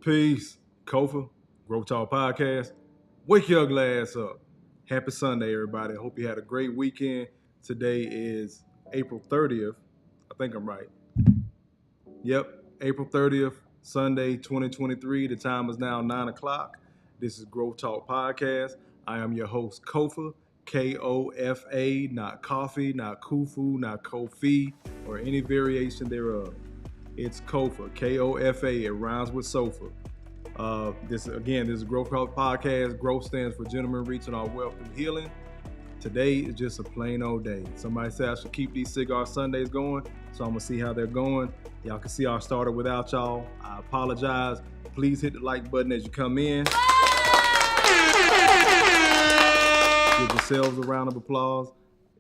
Peace. Kofa, G.R.O.W.T.H podcast. Wake your ugly ass up. Happy Sunday, everybody. I hope you had a great weekend. Today is April 30th. I think I'm right. Yep, April 30th, Sunday, 2023. The time is now 9 o'clock. This is G.R.O.W.T.H podcast. I am your host, Kofa, K-O-F-A, not coffee, not kufu, not kofi, or any variation thereof. It's Kofa, K-O-F-A. It rhymes with sofa. This is G.R.O.W.T.H podcast. Growth stands for gentlemen reaching our wealth through healing. Today is just a plain old day. Somebody said I should keep these cigar Sundays going, so I'm gonna see how they're going. Y'all can see I started without y'all. I apologize. Please hit the like button as you come in. Give yourselves a round of applause.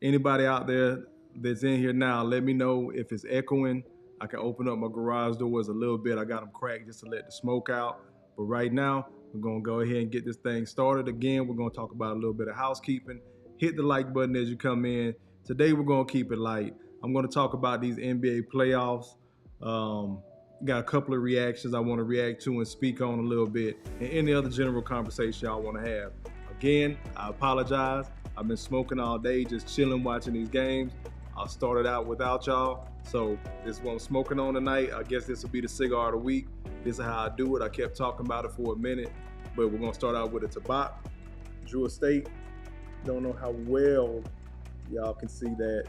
Anybody out there that's in here now, let me know if it's echoing. I can open up my garage doors a little bit. I got them cracked just to let the smoke out. But right now, we're going to go ahead and get this thing started. Again, we're going to talk about a little bit of housekeeping. Hit the like button as you come in. Today, we're going to keep it light. I'm going to talk about these NBA playoffs. Got a couple of reactions I want to react to and speak on a little bit, and any other general conversation y'all want to have. Again, I apologize. I've been smoking all day, just chilling, watching these games. I started out without y'all, so this is what I'm smoking on tonight. I guess this will be the cigar of the week. This is how I do it. I kept talking about it for a minute, but we're gonna start out with a G.R.O.W.T.H. G.R.O.W.T.H. Don't know how well y'all can see that,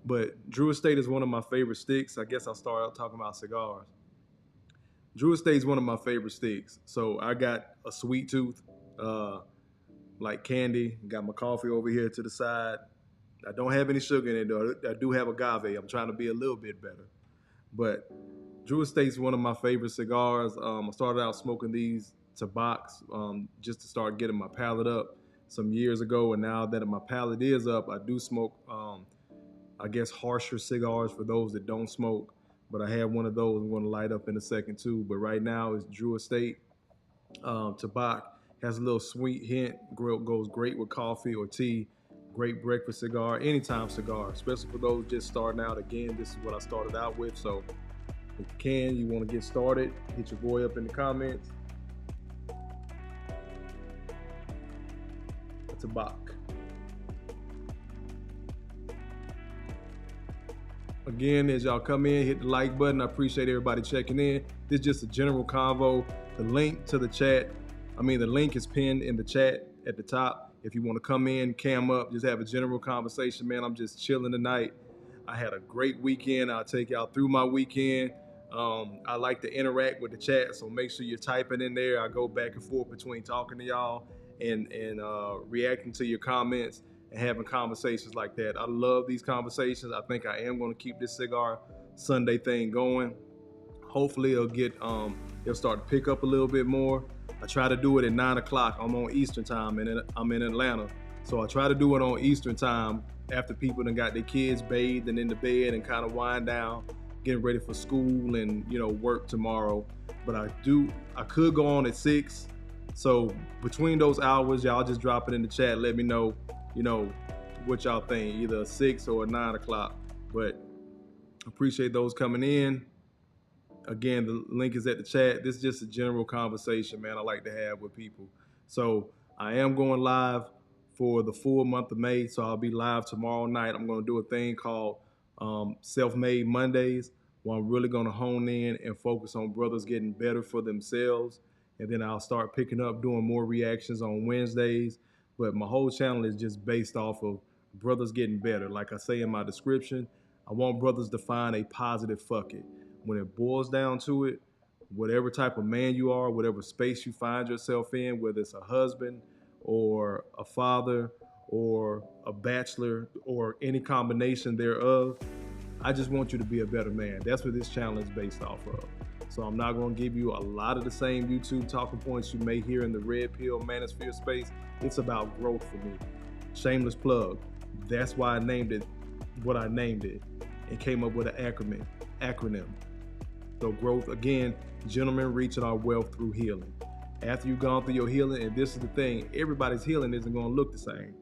but G.R.O.W.T.H is one of my favorite sticks. I guess I'll start out talking about cigars. G.R.O.W.T.H is one of my favorite sticks. So I got a sweet tooth, like candy. Got my coffee over here to the side. I don't have any sugar in it though. I do have agave. I'm trying to be a little bit better. But G.R.O.W.T.H is one of my favorite cigars. I started out smoking these G.R.O.W.T.H just to start getting my palate up some years ago. And now that my palate is up, I do smoke, I guess, harsher cigars for those that don't smoke. But I have one of those I'm going to light up in a second too. But right now it's G.R.O.W.T.H. G.R.O.W.T.H has a little sweet hint. Goes great with coffee or tea. Great breakfast cigar, anytime cigar, especially for those just starting out. Again, this is what I started out with. So if you want to get started, hit your boy up in the comments. It's a Bach. Again, as y'all come in, hit the like button. I appreciate everybody checking in. This is just a general convo. The link to the chat, the link is pinned in the chat at the top. If you want to come in, cam up, just have a general conversation, man. I'm just chilling tonight. I had a great weekend. I'll take y'all through my weekend. I like to interact with the chat, so make sure you're typing in there. I go back and forth between talking to y'all and reacting to your comments and having conversations like that. I love these conversations. I think I am going to keep this Cigar Sunday thing going. Hopefully it'll start to pick up a little bit more. I try to do it at 9 o'clock. I'm on Eastern time, and I'm in Atlanta. So I try to do it on Eastern time after people done got their kids bathed and in the bed and kind of wind down, getting ready for school and, work tomorrow. But I could go on at 6. So between those hours, y'all just drop it in the chat. Let me know, what y'all think, either 6 or 9 o'clock. But appreciate those coming in. Again, the link is at the chat. This is just a general conversation, man, I like to have with people. So I am going live for the full month of May. So I'll be live tomorrow night. I'm going to do a thing called Self-Made Mondays, where I'm really going to hone in and focus on brothers getting better for themselves. And then I'll start picking up doing more reactions on Wednesdays. But my whole channel is just based off of brothers getting better. Like I say in my description, I want brothers to find a positive fuck it. When it boils down to it, whatever type of man you are, whatever space you find yourself in, whether it's a husband or a father or a bachelor or any combination thereof. I just want you to be a better man. That's what this channel is based off of. So I'm not going to give you a lot of the same YouTube talking points you may hear in the red pill manosphere space. It's about growth for me. Shameless plug. That's why I named it what I named it and came up with an acronym. So growth, again, gentlemen reaching our wealth through healing. After you've gone through your healing, and this is the thing, everybody's healing isn't going to look the same.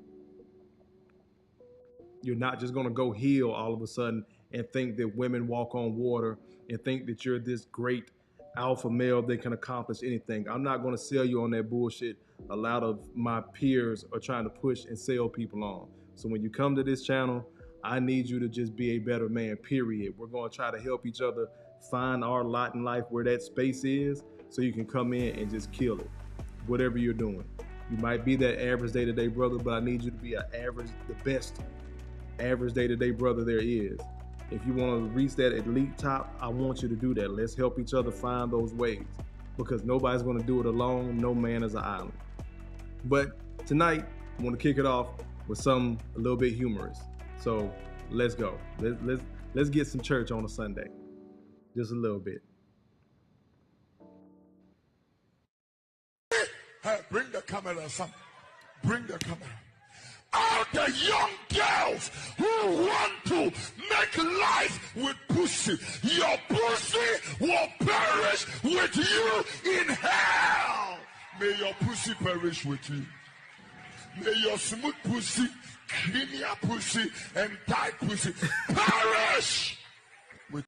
You're not just going to go heal all of a sudden and think that women walk on water and think that you're this great alpha male that can accomplish anything. I'm not going to sell you on that bullshit a lot of my peers are trying to push and sell people on. So when you come to this channel, I need you to just be a better man, period. We're going to try to help each other find our lot in life where that space is so you can come in and just kill it, whatever you're doing. You might be that average day-to-day brother, but I need you to be the best average day-to-day brother there is. If you want to reach that elite top, I want you to do that. Let's help each other find those ways, because nobody's going to do it alone. No man is an island. But tonight, I want to kick it off with something a little bit humorous. So let's go. Let's get some church on a Sunday. Just a little bit. Hey, bring the camera, son. Bring the camera. All the young girls who want to make life with pussy, your pussy will perish with you in hell. May your pussy perish with you. May your smooth pussy, creamier pussy, and tight pussy perish with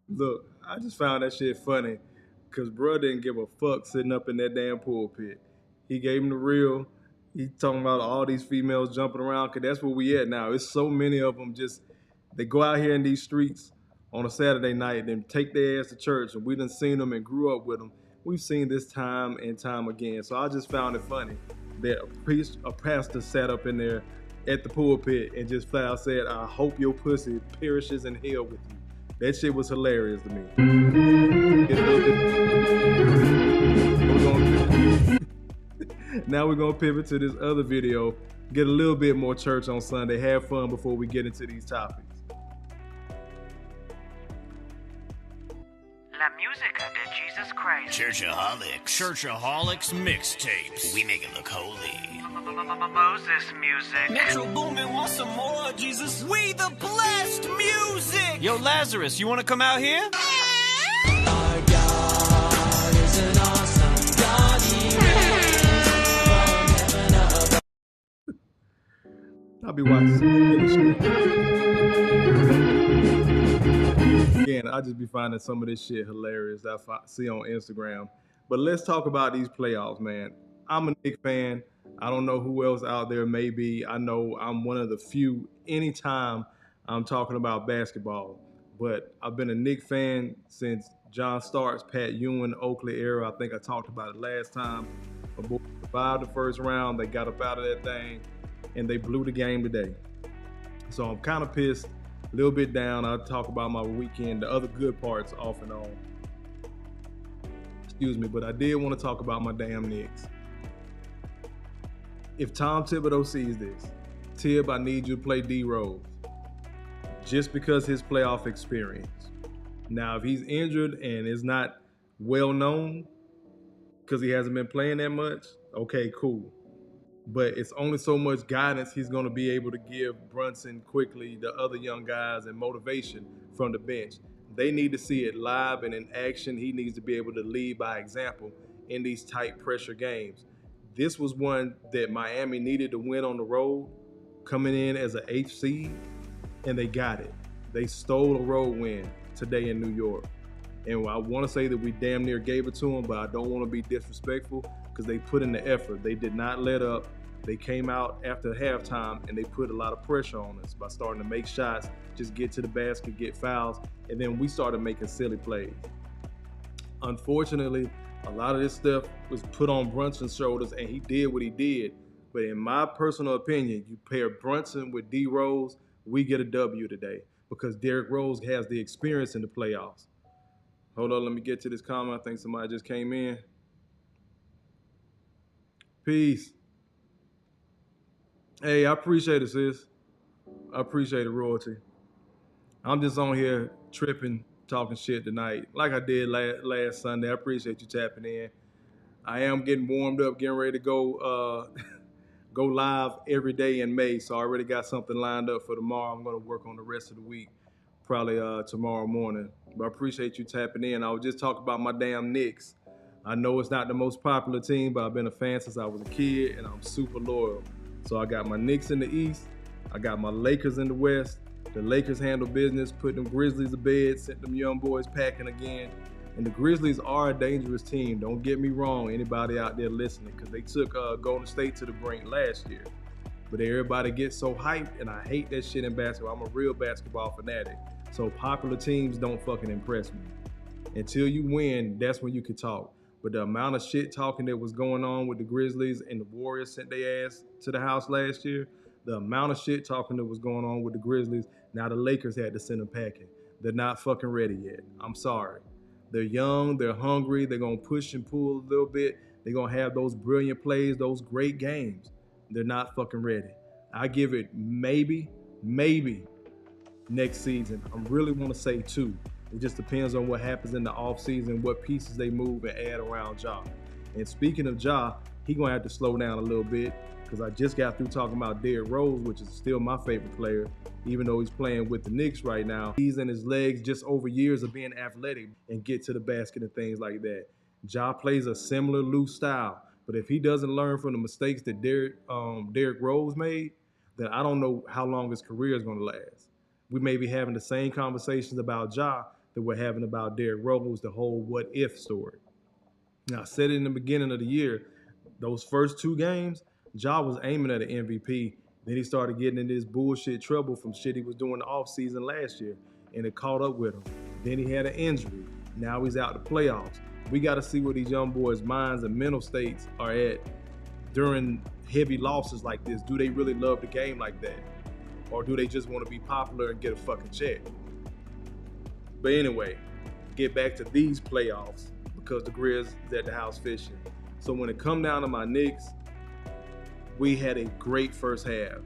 Look, I just found that shit funny because bro didn't give a fuck sitting up in that damn pulpit. He gave him the real. He talking about all these females jumping around, because that's where we at now. It's so many of them they go out here in these streets on a Saturday night and then take their ass to church, and we done seen them and grew up with them. We've seen this time and time again. So I just found it funny that a pastor sat up in there at the pulpit and just flat out said, "I hope your pussy perishes in hell with you." That shit was hilarious to me. Now we're gonna pivot to this other video, get a little bit more church on Sunday, have fun before we get into these topics. La música de Jesus Christ. Churchaholics mixtapes. We make it look holy. Moses music. Metro Boomin wants some more, Jesus. We the blessed music. Yo, Lazarus, you want to come out here? Our God is an awesome God. He reigns from heaven above. I'll be watching some shit. Again, I just be finding some of this shit hilarious that I see on Instagram. But let's talk about these playoffs, man. I'm a Knicks fan. I don't know who else out there may be. I know I'm one of the few anytime I'm talking about basketball. But I've been a Knicks fan since John Starks, Pat Ewing, Oakley era. I think I talked about it last time. My boys survived the first round. They got up out of that thing, and they blew the game today. So I'm kind of pissed, a little bit down. I'll talk about my weekend, the other good parts off and on. Excuse me, but I did want to talk about my damn Knicks. If Tom Thibodeau sees this, Tib, I need you to play D-Rose just because his playoff experience. Now, if he's injured and is not well known because he hasn't been playing that much, okay, cool. But it's only so much guidance he's going to be able to give Brunson, quickly, the other young guys, and motivation from the bench. They need to see it live and in action. He needs to be able to lead by example in these tight pressure games. This was one that Miami needed to win on the road, coming in as an 8th seed, and they got it. They stole a road win today in New York. And I want to say that we damn near gave it to them, but I don't want to be disrespectful because they put in the effort. They did not let up. They came out after halftime and they put a lot of pressure on us by starting to make shots, just get to the basket, get fouls, and then we started making silly plays. Unfortunately, a lot of this stuff was put on Brunson's shoulders, and he did what he did. But in my personal opinion, you pair Brunson with D Rose, we get a W today because Derrick Rose has the experience in the playoffs. Hold on, let me get to this comment. I think somebody just came in. Peace. Hey, I appreciate it, sis. I appreciate it, royalty. I'm just on here tripping, talking shit tonight, like I did last Sunday. I appreciate you tapping in. I am getting warmed up, getting ready to go go live every day in May. So I already got something lined up for tomorrow. I'm going to work on the rest of the week, probably tomorrow morning. But I appreciate you tapping in. I was just talking about my damn Knicks. I know it's not the most popular team, but I've been a fan since I was a kid, and I'm super loyal. So I got my Knicks in the East. I got my Lakers in the West. The Lakers handle business, put them Grizzlies to bed, sent them young boys packing again. And the Grizzlies are a dangerous team. Don't get me wrong, anybody out there listening, because they took Golden State to the brink last year. But everybody gets so hyped, and I hate that shit in basketball. I'm a real basketball fanatic. So popular teams don't fucking impress me. Until you win, that's when you can talk. But the amount of shit talking that was going on with the Grizzlies and the Warriors sent their ass to the house last year, the amount of shit talking that was going on with the Grizzlies, now the Lakers had to send them packing. They're not fucking ready yet. I'm sorry. They're young, they're hungry, they're going to push and pull a little bit. They're going to have those brilliant plays, those great games. They're not fucking ready. I give it maybe next season. I really want to say 2. It just depends on what happens in the offseason, what pieces they move and add around Ja. And speaking of Ja, he going to have to slow down a little bit, because I just got through talking about Derrick Rose, which is still my favorite player, even though he's playing with the Knicks right now. He's in his legs just over years of being athletic and get to the basket and things like that. Ja plays a similar loose style, but if he doesn't learn from the mistakes that Derrick Rose made, then I don't know how long his career is going to last. We may be having the same conversations about Ja that we're having about Derrick Rose, the whole what if story. Now, I said it in the beginning of the year, those first 2 games, Ja was aiming at an MVP. Then he started getting into this bullshit trouble from shit he was doing the offseason last year, and it caught up with him. Then he had an injury. Now he's out the playoffs. We got to see where these young boys' minds and mental states are at during heavy losses like this. Do they really love the game like that? Or do they just want to be popular and get a fucking check? But anyway, get back to these playoffs, because the Grizz is at the house fishing. So when it come down to my Knicks, we had a great first half.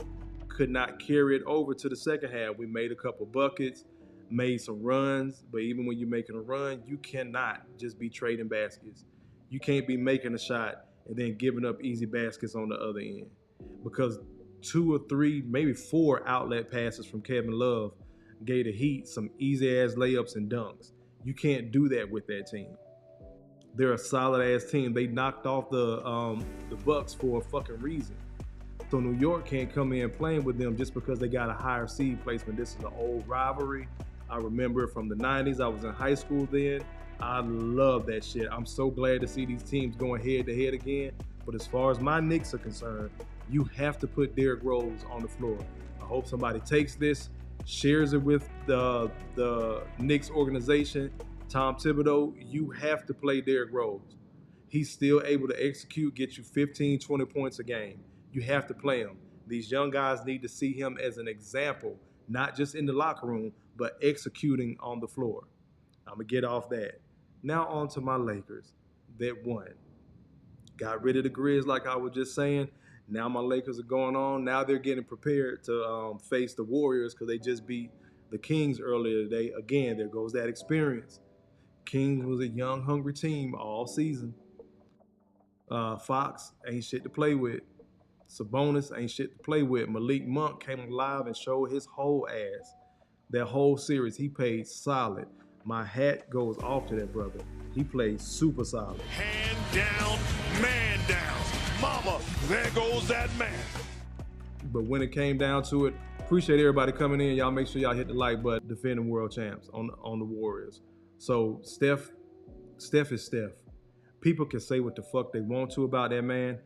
Could not carry it over to the second half. We made a couple buckets, made some runs, but even when you're making a run, you cannot just be trading baskets. You can't be making a shot and then giving up easy baskets on the other end, because 2 or 3, maybe 4 outlet passes from Kevin Love gave the Heat some easy-ass layups and dunks. You can't do that with that team. They're a solid-ass team. They knocked off the Bucks for a fucking reason. So New York can't come in playing with them just because they got a higher seed placement. This is an old rivalry. I remember it from the 90s. I was in high school then. I love that shit. I'm so glad to see these teams going head-to-head again. But as far as my Knicks are concerned, you have to put Derrick Rose on the floor. I hope somebody takes this, shares it with the Knicks organization. Tom Thibodeau, you have to play Derrick Rose. He's still able to execute, get you 15, 20 points a game. You have to play him. These young guys need to see him as an example, not just in the locker room, but executing on the floor. I'm going to get off that. Now on to my Lakers that won. Got rid of the Grizz like I was just saying. Now my Lakers are going on. Now they're getting prepared to face the Warriors, because they just beat the Kings earlier today. Again, there goes that experience. Kings was a young, hungry team all season. Fox ain't shit to play with. Sabonis ain't shit to play with. Malik Monk came alive and showed his whole ass. That whole series, he played solid. My hat goes off to that brother. He played super solid. Hand down, man down. Mama, there goes that man. But when it came down to it, appreciate everybody coming in. Y'all make sure y'all hit the like button. Defending world champs on the Warriors. So Steph is Steph. People can say what the fuck they want to about that man.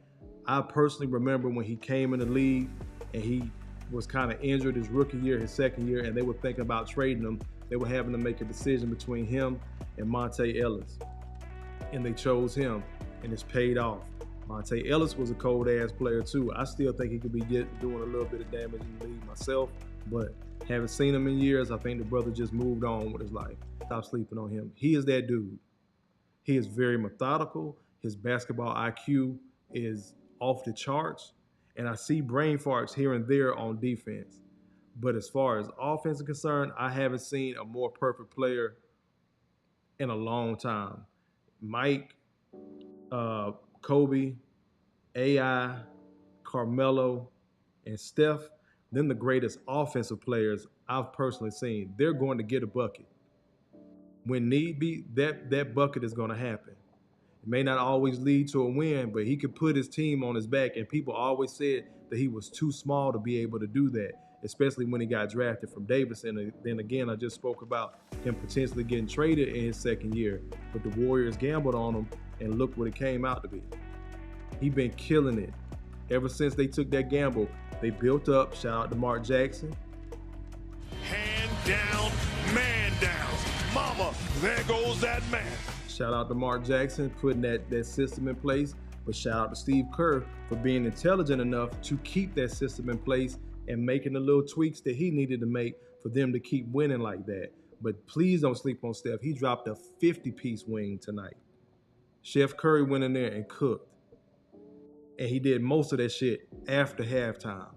I personally remember when he came in the league and he was kind of injured his rookie year, his second year, and they were thinking about trading him. They were having to make a decision between him and Monte Ellis. And they chose him, and it's paid off. Monte Ellis was a cold-ass player too. I still think he could be doing a little bit of damage in the league myself, but haven't seen him in years. I think the brother just moved on with his life. stop sleeping on him. He is that dude. He is very methodical. His basketball IQ is off the charts. And I see brain farts here and there on defense. But as far as offense is concerned, I haven't seen a more perfect player in a long time. Mike, Kobe, AI, Carmelo, and Steph, then the greatest offensive players I've personally seen. They're going to get a bucket. When need be, that bucket is going to happen. It may not always lead to a win, but he could put his team on his back, and people always said that he was too small to be able to do that, especially when he got drafted from Davis. And then again, I just spoke about him potentially getting traded in his second year, but the Warriors gambled on him, and look what it came out to be. He's been killing it. Ever since they took that gamble, they built up. Shout out to Mark Jackson. Hand down, man down. Mama, there goes that man. Shout out to Mark Jackson putting that system in place. But shout out to Steve Kerr for being intelligent enough to keep that system in place and making the little tweaks that he needed to make for them to keep winning like that. But please don't sleep on Steph. He dropped a 50-piece wing tonight. Chef Curry went in there and cooked. And he did most of that shit after halftime.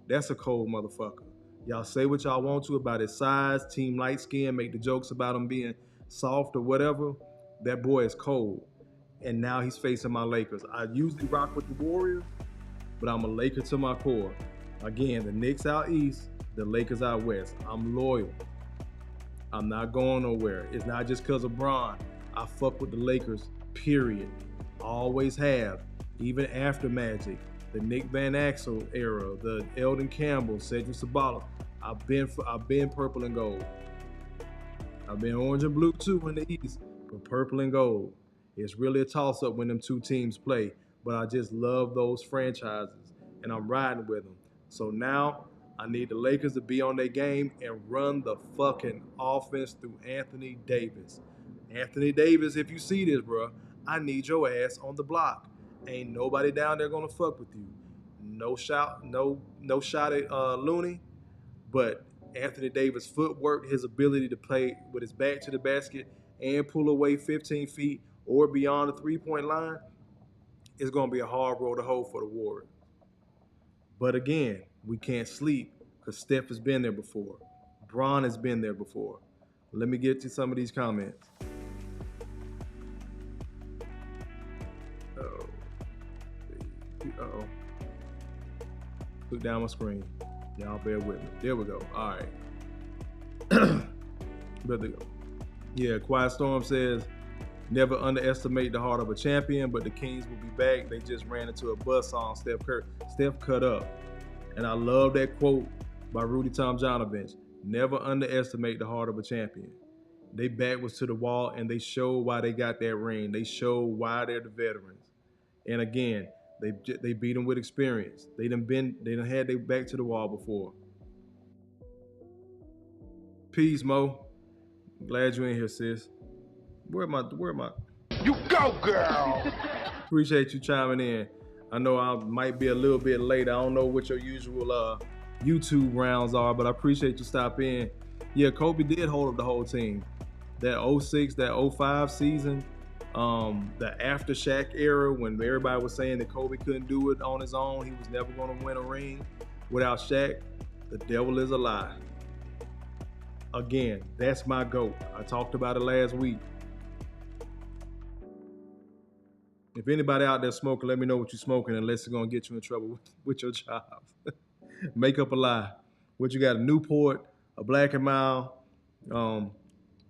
That's a cold motherfucker. Y'all say what y'all want to about his size, team light skin, make the jokes about him being soft or whatever. That boy is cold. And now he's facing my Lakers. I usually rock with the Warriors, but I'm a Laker to my core. Again, the Knicks out east, the Lakers out west. I'm loyal. I'm not going nowhere. It's not just because of Bron. I fuck with the Lakers, period. Always have. Even after Magic, the Nick Van Exel era, the Eldon Campbell, Cedric Sabalas. I've been purple and gold. I've been orange and blue too in the East, but purple and gold. It's really a toss-up when them two teams play, but I just love those franchises, and I'm riding with them. So now I need the Lakers to be on their game and run the fucking offense through Anthony Davis. Anthony Davis, if you see this, bro, I need your ass on the block. Ain't nobody down there gonna fuck with you. No shot at Looney, but Anthony Davis' footwork, his ability to play with his back to the basket and pull away 15 feet or beyond the three-point line is gonna be a hard road to hold for the Warriors. But again, we can't sleep because Steph has been there before. Bron has been there before. Let me get to some of these comments. Uh-oh. Look down my screen. Y'all bear with me. There we go. All right. Yeah, Quiet Storm says, never underestimate the heart of a champion, but the Kings will be back. They just ran into a buzz on Steph Curry. Steph cut up. And I love that quote by Rudy Tomjanovich. Never underestimate the heart of a champion. They back was to the wall, and they showed why they got that ring. They showed why they're the veterans. And again, they beat them with experience. They done had their back to the wall before. Peace, Mo. Glad you're in here, sis. Where am I? You go, girl. Appreciate you chiming in. I know I might be a little bit late. I don't know what your usual YouTube rounds are, but I appreciate you stopping in. Yeah, Kobe did hold up the whole team. That 06, that 05 season, the after Shaq era when everybody was saying that Kobe couldn't do it on his own, he was never going to win a ring without Shaq, the devil is a lie. Again, that's my GOAT. I talked about it last week. If anybody out there smoking, let me know what you're smoking unless it's going to get you in trouble with your job. Make up a lie. What you got, a Newport, a Black & Mild?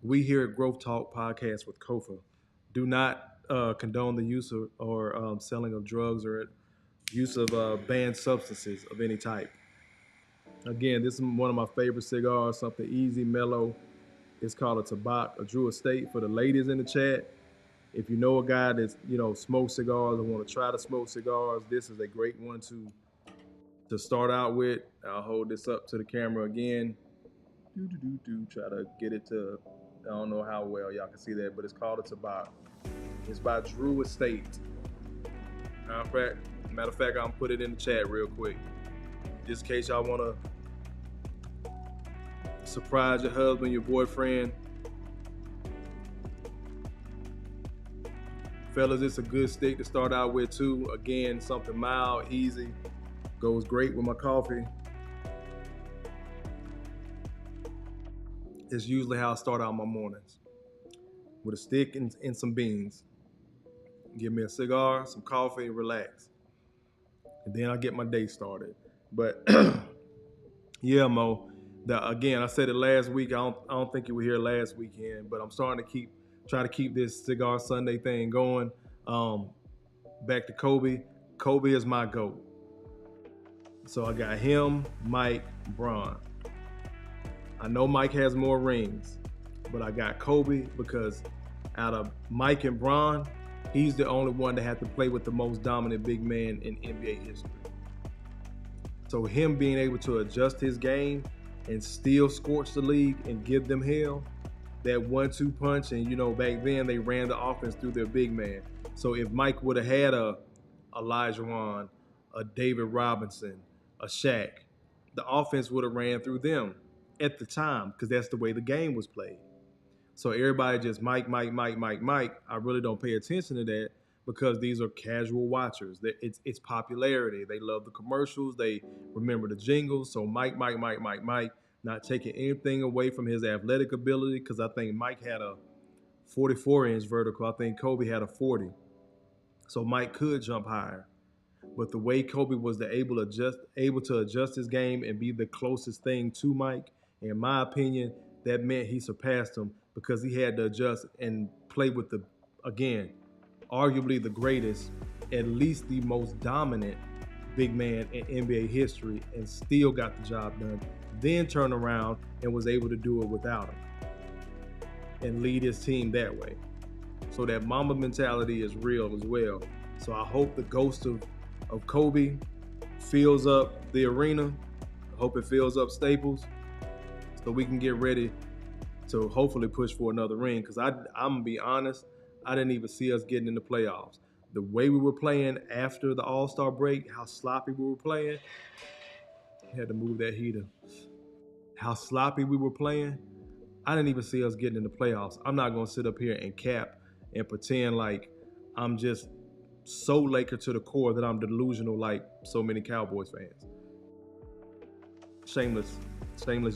We here at Growth Talk Podcast with Kofa do not condone the use of or selling of drugs or use of banned substances of any type. Again, this is one of my favorite cigars, something easy, mellow. It's called a Tabak, a Drew Estate. For the ladies in the chat, if you know a guy that's, smokes cigars or want to try to smoke cigars, this is a great one to start out with. I'll hold this up to the camera again. Try to get it to, I don't know how well y'all can see that, but it's called a Tabak. It's by Drew Estate. Matter of fact, I'm put it in the chat real quick. Just in case y'all want to surprise your husband, your boyfriend, fellas, it's a good stick to start out with too. Again, something mild, easy, goes great with my coffee. It's usually how I start out my mornings, with a stick and some beans. Give me a cigar, some coffee, relax. And then I get my day started. But yeah, Mo, again, I said it last week. I don't think you were here last weekend, but I'm starting to try to keep this Cigar Sunday thing going. Back to Kobe. Kobe is my GOAT. So I got him, Mike, Bron. I know Mike has more rings, but I got Kobe because out of Mike and Bron, he's the only one that had to play with the most dominant big man in NBA history. So him being able to adjust his game and still scorch the league and give them hell, that 1-2 punch, and back then they ran the offense through their big man. So if Mike would have had a Olajuwon, a David Robinson, a Shaq, the offense would have ran through them at the time because that's the way the game was played. So everybody just Mike. I really don't pay attention to that because these are casual watchers. It's popularity. They love the commercials. They remember the jingles. So Mike. Not taking anything away from his athletic ability because I think Mike had a 44-inch vertical. I think Kobe had a 40. So Mike could jump higher. But the way Kobe was able to adjust his game and be the closest thing to Mike, in my opinion, that meant he surpassed him because he had to adjust and play with arguably the greatest, at least the most dominant big man in NBA history, and still got the job done. Then turned around and was able to do it without him and lead his team that way. So that Mamba mentality is real as well. So I hope the ghost of Kobe fills up the arena. I hope it fills up Staples so we can get ready to hopefully push for another ring. Because I'm going to be honest, I didn't even see us getting in the playoffs. The way we were playing after the All-Star break, how sloppy we were playing, had to move that heater. How sloppy we were playing, I didn't even see us getting in the playoffs. I'm not going to sit up here and cap and pretend like I'm just so Laker to the core that I'm delusional like so many Cowboys fans. Shameless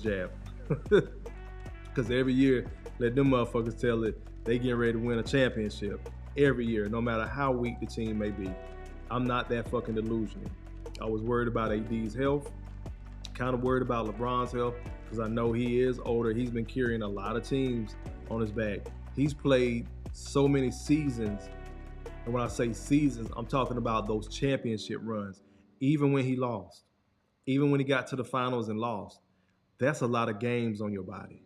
jab. Because every year, let them motherfuckers tell it they getting ready to win a championship. Every year, no matter how weak the team may be. I'm not that fucking delusional. I was worried about AD's health. Kind of worried about LeBron's health because I know he is older. He's been carrying a lot of teams on his back. He's played so many seasons. And when I say seasons, I'm talking about those championship runs. Even when he lost, even when he got to the finals and lost, that's a lot of games on your body.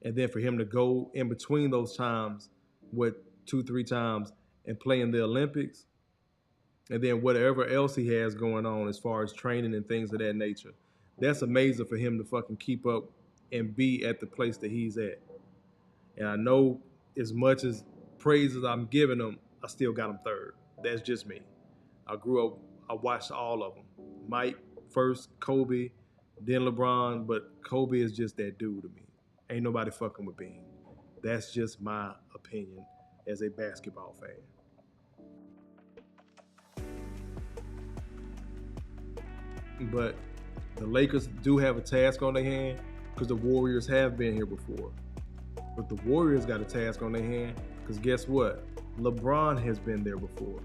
And then for him to go in between those times with 2-3 times and play in the Olympics, and then whatever else he has going on as far as training and things of that nature. That's amazing for him to fucking keep up and be at the place that he's at. And I know as much as praise as I'm giving him, I still got him third. That's just me. I grew up, I watched all of them. Mike first, Kobe, then LeBron, but Kobe is just that dude to me. Ain't nobody fucking with Bean. That's just my opinion as a basketball fan. But the Lakers do have a task on their hand because the Warriors have been here before. But the Warriors got a task on their hand because guess what? LeBron has been there before.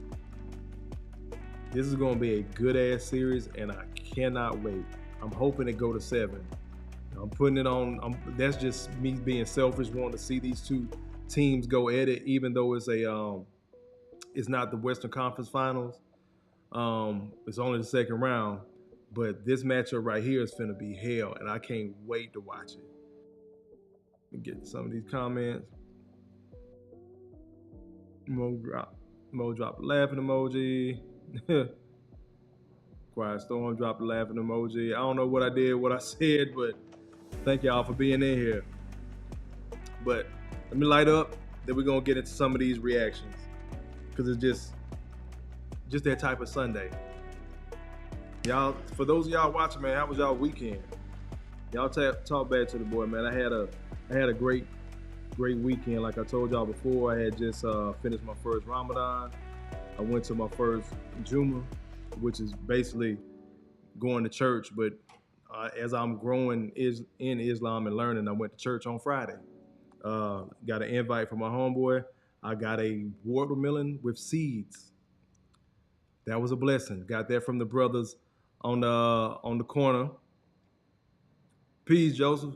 This is going to be a good-ass series, and I cannot wait. I'm hoping it go to 7. I'm putting it on. That's just me being selfish, wanting to see these two teams go at it, even though it's not the Western Conference Finals. It's only the second round. But this matchup right here is finna be hell, and I can't wait to watch it. Let me get some of these comments. Mo drop a laughing emoji. Quiet Storm dropped a laughing emoji. I don't know what I did, what I said, but thank y'all for being in here. But let me light up, then we're gonna get into some of these reactions. Because it's just that type of Sunday. Y'all, for those of y'all watching, man, how was y'all weekend? Y'all talk back to the boy, man. I had a great great weekend. Like I told y'all before, I had just finished my first Ramadan. I went to my first Juma, which is basically going to church. But as I'm growing in Islam and learning, I went to church on Friday. Got an invite from my homeboy. I got a watermelon with seeds. That was a blessing. Got that from the brothers on the corner. Peace, Joseph.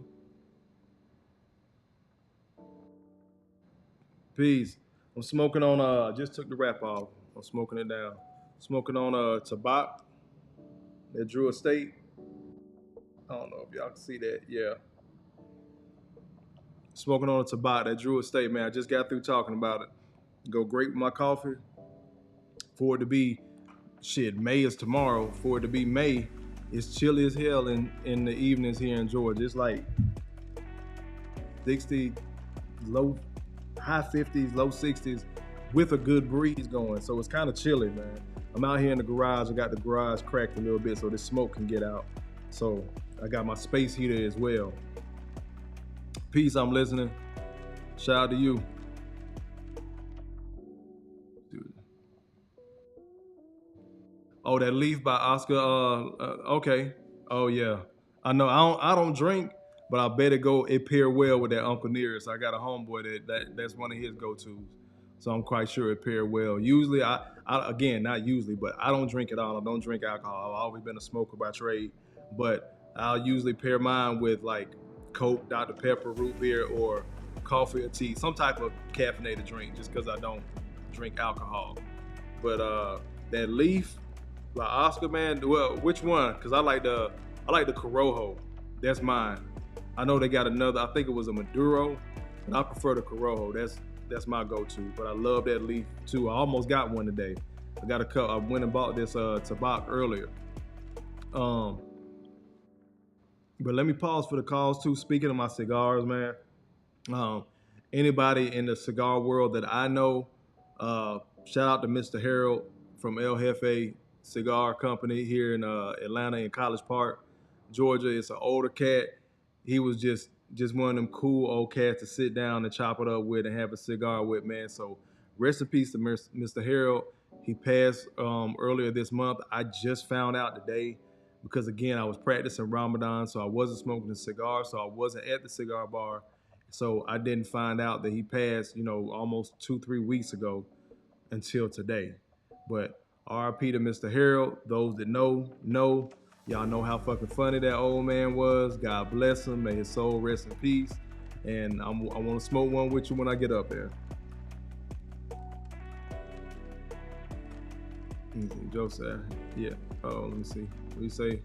Peace. I'm smoking on just took the wrap off. I'm smoking it down. Smoking on Tabak, that Drew Estate. I don't know if y'all can see that. Yeah. Smoking on a Tabak, that Drew Estate, man. I just got through talking about it. Go great with my coffee. For it to be May is tomorrow. For it to be May, it's chilly as hell in the evenings here in Georgia. It's like 60, high 50s, low 60s with a good breeze going. So it's kind of chilly, man. I'm out here in the garage. I got the garage cracked a little bit so the smoke can get out. So I got my space heater as well. Peace, I'm listening. Shout out to you. Dude. Oh, that Leaf by Oscar. Okay. Oh yeah. I know. I don't drink, but I bet it pair well with that Uncle Nearest. I got a homeboy that's one of his go-tos, so I'm quite sure it pair well. Usually, I again not usually, but I don't drink at all. I don't drink alcohol. I've always been a smoker by trade, but I'll usually pair mine with like Coke, Dr. Pepper, root beer, or coffee or tea, some type of caffeinated drink, just because I don't drink alcohol. But that Leaf by Oscar, man. Well, which one? Because I like the Corojo. That's mine. I know they got another. I think it was a Maduro, but I prefer the Corojo. That's my go-to. But I love that Leaf too. I almost got one today. I got a cup. I went and bought this Tabak earlier. But let me pause for the calls too. Speaking of my cigars, man. Anybody in the cigar world that I know, shout out to Mr. Harold from El Jefe Cigar Company here in Atlanta in College Park, Georgia. It's an older cat. He was just one of them cool old cats to sit down and chop it up with and have a cigar with, man. So rest in peace to Mr. Harold. He passed earlier this month. I just found out today because, again, I was practicing Ramadan, so I wasn't smoking a cigar, so I wasn't at the cigar bar. So I didn't find out that he passed, almost 2-3 weeks ago until today. But RIP to Mr. Harold. Those that know. Y'all know how fucking funny that old man was. God bless him. May his soul rest in peace. And I want to smoke one with you when I get up there. Joe said, yeah. Oh, let me see. What do you say?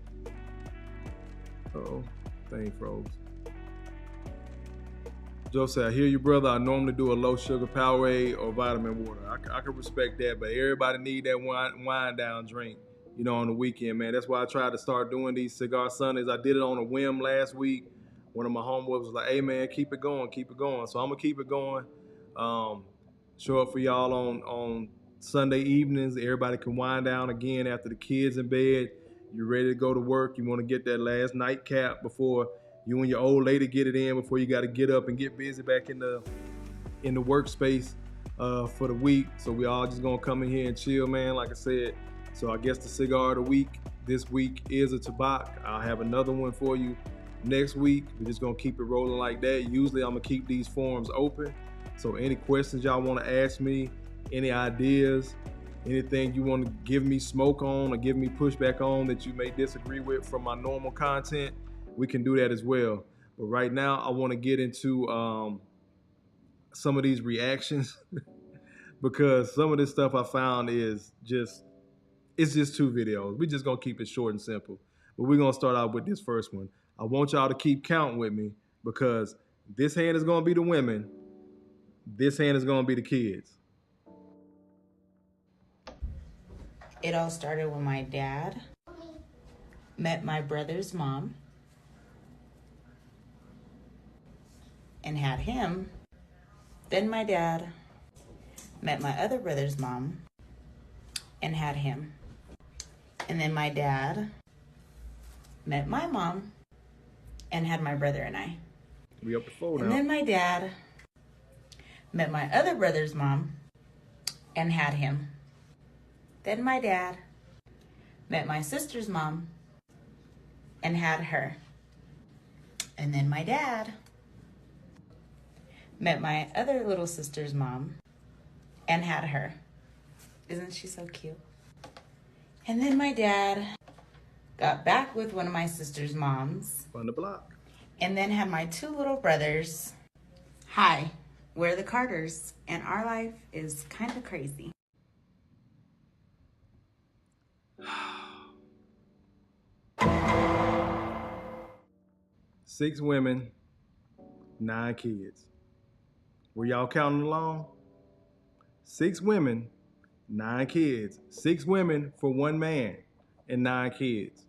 Uh-oh. Thing froze. Joe said, I hear you, brother. I normally do a low sugar Powerade or vitamin water. I can respect that, but everybody need that wind down drink, on the weekend, man. That's why I tried to start doing these cigar Sundays. I did it on a whim last week. One of my homeboys was like, hey, man, keep it going. So I'm going to keep it going. Show up for y'all on Sunday evenings. Everybody can wind down again after the kids in bed. You're ready to go to work. You want to get that last nightcap before you and your old lady get it in, before you got to get up and get busy back in the workspace for the week. So we all just going to come in here and chill, man, like I said. So I guess the cigar of the week this week is a Tabak. I'll have another one for you next week. We're just going to keep it rolling like that. Usually I'm going to keep these forums open. So any questions y'all want to ask me, any ideas, anything you want to give me smoke on or give me pushback on that you may disagree with from my normal content, we can do that as well. But right now, I want to get into some of these reactions because some of this stuff I found it's just 2 videos. We're just going to keep it short and simple. But we're going to start out with this first one. I want y'all to keep count with me because this hand is going to be the women. This hand is going to be the kids. It all started when my dad met my brother's mom and had him. Then my dad met my other brother's mom and had him. And then my dad met my mom and had my brother and I. We up to 4 now. And then my dad Met my other brother's mom and had him. Then my dad met my sister's mom and had her. And then my dad met my other little sister's mom and had her. Isn't she so cute? And then my dad got back with one of my sister's moms. On the block. And then had my two little brothers. Hi, we're the Carters, and our life is kind of crazy. Six women, 9 kids. Were y'all counting along? 6 women, 9 kids. 6 women for 1 man and 9 kids.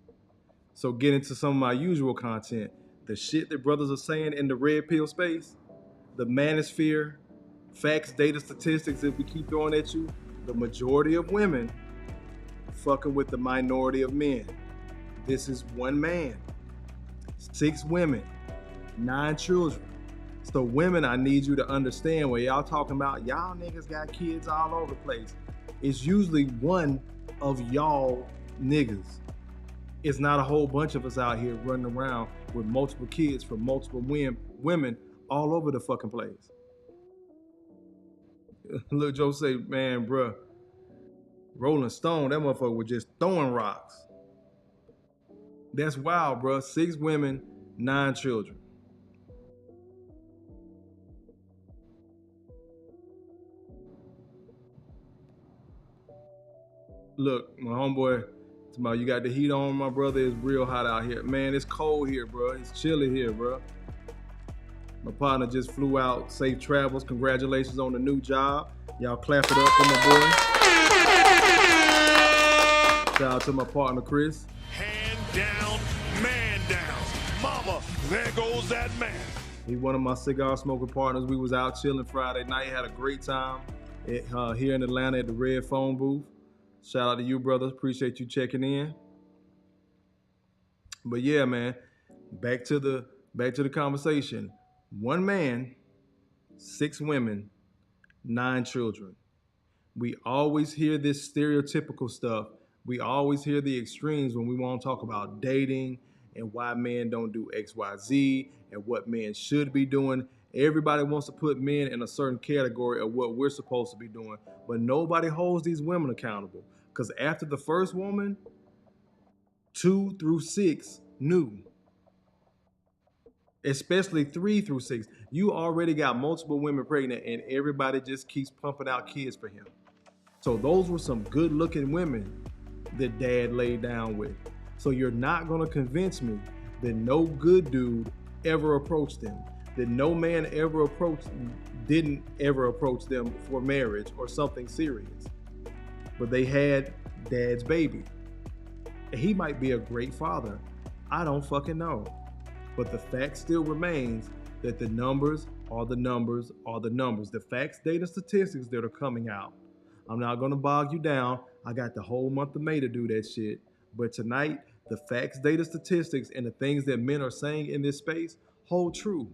So get into some of my usual content. The shit that brothers are saying in the red pill space, the manosphere, facts, data, statistics that we keep throwing at you, the majority of women fucking with the minority of men. This is 1 man, 6 women, 9 children. So women, I need you to understand where y'all talking about y'all niggas got kids all over the place. It's usually one of y'all niggas. It's not a whole bunch of us out here running around with multiple kids from multiple women all over the fucking place. Look, Joe say, man, bruh, Rolling Stone, that motherfucker was just throwing rocks. That's wild, bruh. 6 women, 9 children. Look, my homeboy, you got the heat on, my brother. It's real hot out here. Man, it's cold here, bro. It's chilly here, bro. My partner just flew out. Safe travels. Congratulations on the new job. Y'all clap it up for my boy. Shout out to my partner, Chris. Hand down, man down. Mama, there goes that man. He one of my cigar smoking partners. We was out chilling Friday night. Had a great time here in Atlanta at the Red Phone booth. Shout out to you, brothers. Appreciate you checking in. But yeah, man, back to the conversation. 1 man, 6 women, 9 children. We always hear this stereotypical stuff. We always hear the extremes when we want to talk about dating and why men don't do X, Y, Z and what men should be doing. Everybody wants to put men in a certain category of what we're supposed to be doing, but nobody holds these women accountable. Because after the first woman, 2 through 6 knew. Especially 3 through 6. You already got multiple women pregnant and everybody just keeps pumping out kids for him. So those were some good looking women that dad laid down with. So you're not gonna convince me that no good dude ever approached them, that no man didn't ever approach them for marriage or something serious. But they had dad's baby. He might be a great father. I don't fucking know. But the fact still remains that the numbers are the numbers are the numbers. The facts, data, statistics that are coming out. I'm not gonna bog you down. I got the whole month of May to do that shit. But tonight, the facts, data, statistics, and the things that men are saying in this space hold true.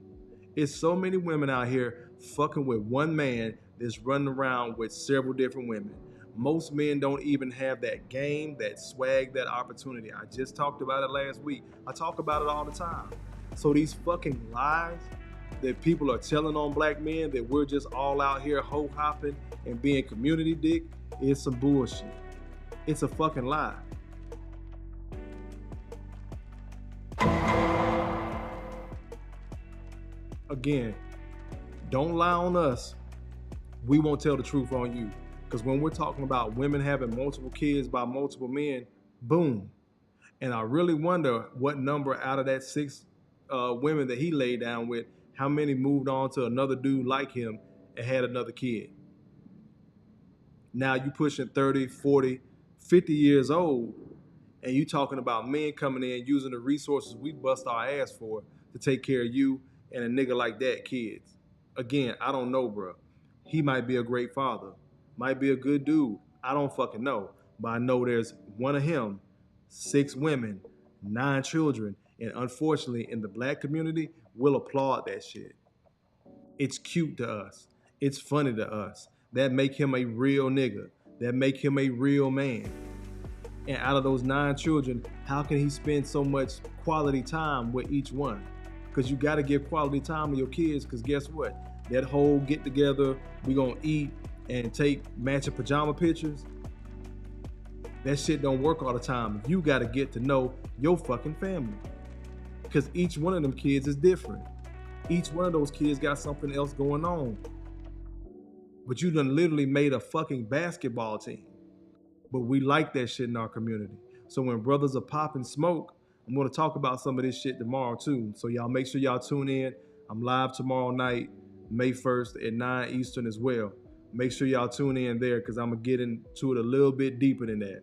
It's so many women out here fucking with 1 man that's running around with several different women. Most men don't even have that game, that swag, that opportunity. I just talked about it last week. I talk about it all the time. So these fucking lies that people are telling on black men that we're just all out here hoe hopping and being community dick is some bullshit. It's a fucking lie. Again, don't lie on us. We won't tell the truth on you. Because when we're talking about women having multiple kids by multiple men, boom. And I really wonder what number out of that 6 women that he laid down with, how many moved on to another dude like him and had another kid. Now you pushing 30, 40, 50 years old, and you talking about men coming in using the resources we bust our ass for to take care of you and a nigga like that kids. Again, I don't know, bro. He might be a great father. Might be a good dude. I don't fucking know. But I know there's 1 of him, 6 women, 9 children. And unfortunately, in the black community, we'll applaud that shit. It's cute to us. It's funny to us. That make him a real nigga. That make him a real man. And out of those 9 children, how can he spend so much quality time with each one? Because you got to give quality time to your kids, because guess what? That whole get together, we gonna eat and take matching pajama pictures, that shit don't work all the time. You got to get to know your fucking family, because each one of them kids is different. Each one of those kids got something else going on. But you done literally made a fucking basketball team. But we like that shit in our community. So when brothers are popping smoke, I'm going to talk about some of this shit tomorrow too. So y'all make sure y'all tune in. I'm live tomorrow night, May 1st at 9 Eastern as well. Make sure y'all tune in there, because I'm going to get into it a little bit deeper than that.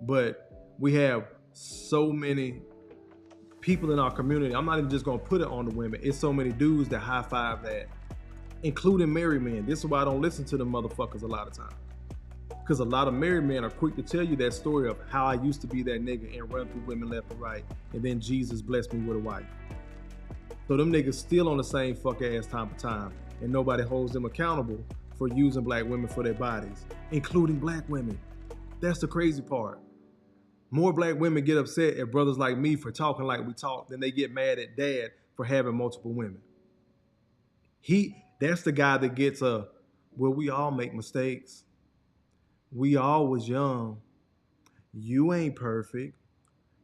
But we have so many people in our community. I'm not even just going to put it on the women. It's so many dudes that high five that, including married men. This is why I don't listen to them motherfuckers a lot of times. Because a lot of married men are quick to tell you that story of how I used to be that nigga and run through women left and right, and then Jesus blessed me with a wife. So them niggas still on the same fuck ass time to time, and nobody holds them accountable for using black women for their bodies, including black women. That's the crazy part. More black women get upset at brothers like me for talking like we talk than they get mad at dad for having multiple women. That's the guy that gets well, we all make mistakes. We all was young. You ain't perfect.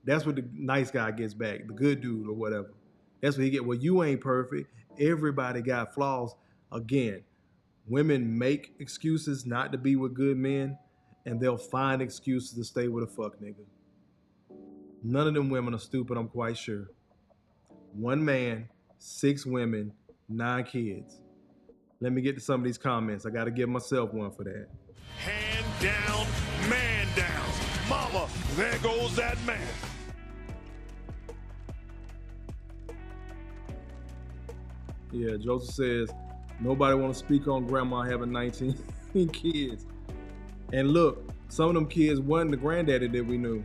That's what the nice guy gets back, the good dude or whatever. That's what he get. Well, you ain't perfect. Everybody got flaws. Again, women make excuses not to be with good men, and they'll find excuses to stay with a fuck nigga. None of them women are stupid, I'm quite sure. 1 man, 6 women, 9 kids. Let me get to some of these comments. I got to give myself one for that. Hand down, man down. Mama, there goes that man. Yeah, Joseph says, nobody want to speak on grandma having 19 kids. And look, some of them kids wasn't the granddaddy that we knew.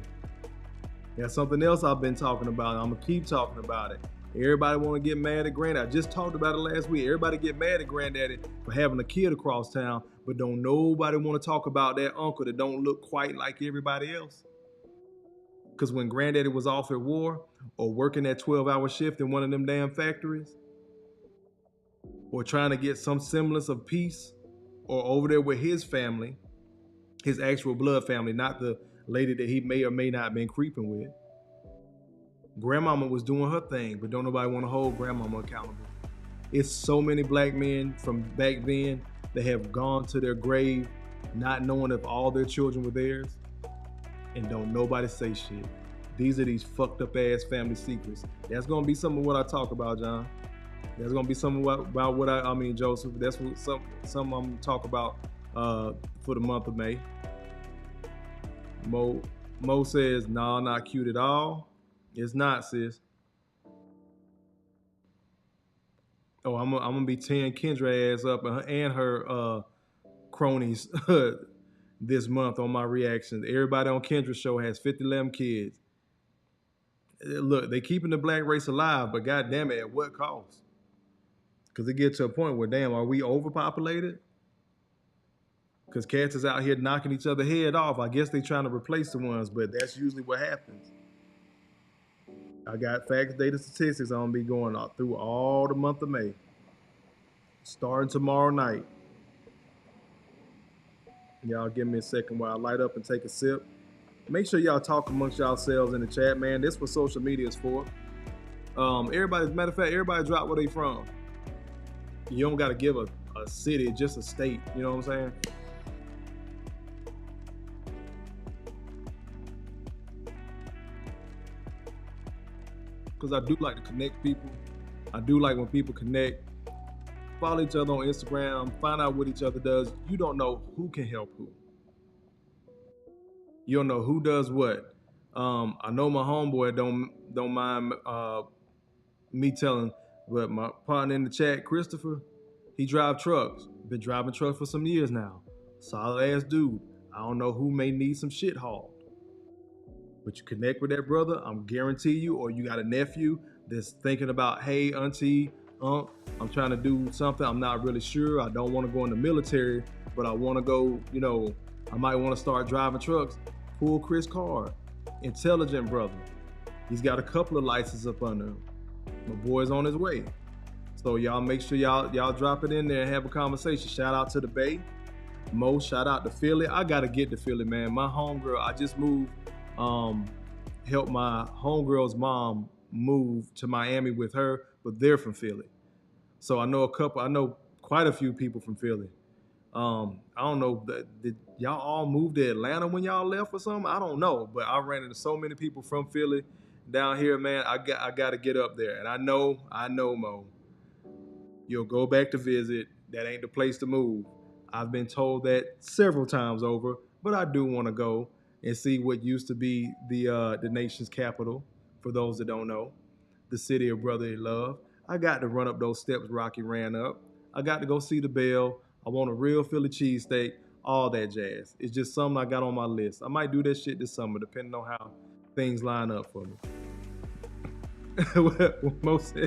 That's something else I've been talking about. I'm going to keep talking about it. Everybody want to get mad at granddaddy. I just talked about it last week. Everybody get mad at granddaddy for having a kid across town, but don't nobody want to talk about that uncle that don't look quite like everybody else. Because when granddaddy was off at war or working that 12-hour shift in one of them damn factories, or trying to get some semblance of peace, or over there with his family, his actual blood family, not the lady that he may or may not have been creeping with, grandmama was doing her thing, but don't nobody want to hold grandmama accountable. It's so many black men from back then that have gone to their grave not knowing if all their children were theirs, and don't nobody say shit. These are these fucked up ass family secrets. That's gonna be some of what I talk about, John. That's gonna be some about what I mean, Joseph. That's what some I'm gonna talk about for the month of May. Mo says, nah, not cute at all. It's not, sis. Oh, I'm gonna be tearing Kendra ass up and her cronies this month on my reactions. Everybody on Kendra's show has 50-11 kids. Look, they keeping the black race alive, but goddamn it, at what cost? Because it gets to a point where, damn, are we overpopulated? Because cats is out here knocking each other head off. I guess they trying to replace the ones, but that's usually what happens. I got facts, data, statistics. I'm going to be going through all the month of May. Starting tomorrow night. Y'all give me a second while I light up and take a sip. Make sure y'all talk amongst yourselves in the chat, man. This is what social media is for. Everybody, as a matter of fact, everybody drop where they from. You don't got to give a city, just a state. You know what I'm saying? Because I do like to connect people. I do like when people connect. Follow each other on Instagram. Find out what each other does. You don't know who can help who. You don't know who does what. I know my homeboy don't mind me telling, but my partner in the chat, Christopher, he drives trucks. Been driving trucks for some years now. Solid ass dude. I don't know who may need some shit hauled. But you connect with that brother, I'm guarantee you, or you got a nephew that's thinking about, hey, auntie, I'm trying to do something. I'm not really sure. I don't want to go in the military, but I want to go, I might want to start driving trucks. Pull Chris Card. Intelligent brother. He's got a couple of licenses up under him. My boy's on his way. So y'all make sure y'all drop it in there and have a conversation. Shout out to the Bay. Mo, shout out to Philly. I got to get to Philly, man. My homegirl, I just moved, helped my homegirl's mom move to Miami with her, but they're from Philly. So I know quite a few people from Philly. I don't know, did y'all all move to Atlanta when y'all left or something? I don't know, but I ran into so many people from Philly down here, man. I got to get up there. And I know, Mo, you'll go back to visit. That ain't the place to move. I've been told that several times over, but I do want to go and see what used to be the nation's capital, for those that don't know, the city of brotherly love. I got to run up those steps Rocky ran up. I got to go see the Bell. I want a real Philly cheesesteak, all that jazz. It's just something I got on my list. I might do that shit this summer, depending on how things line up for me. Most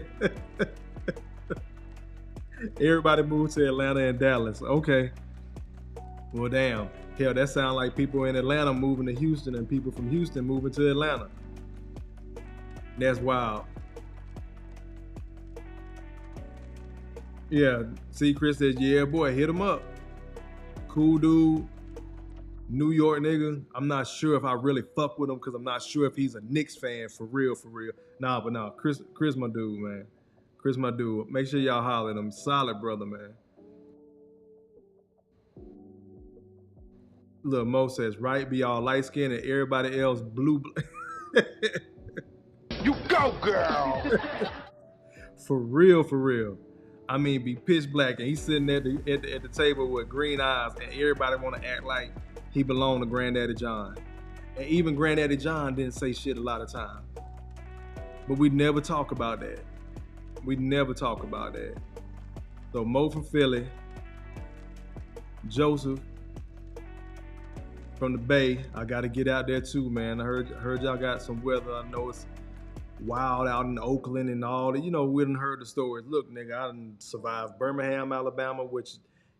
everybody moved to Atlanta and Dallas. Okay. Well, damn. Hell, that sounds like people in Atlanta moving to Houston and people from Houston moving to Atlanta. That's wild. Yeah. See, Chris says, yeah, boy, hit him up. Cool dude. New York nigga. I'm not sure if I really fuck with him because I'm not sure if he's a Knicks fan for real. Nah, but nah. Chris my dude, man. Chris my dude. Make sure y'all holler at him. Solid brother, man. Look, Mo says, right, be all light skinned and everybody else blue. You go, girl. For real. I mean, be pitch black and he's sitting at the table with green eyes and everybody want to act like he belonged to Granddaddy John. And even Granddaddy John didn't say shit a lot of times. But we never talk about that. So Mo from Philly, Joseph from the Bay. I got to get out there too, man. I heard y'all got some weather. I know it's wild out in Oakland and all that. We done heard the stories. Look, nigga, I done survived Birmingham, Alabama, which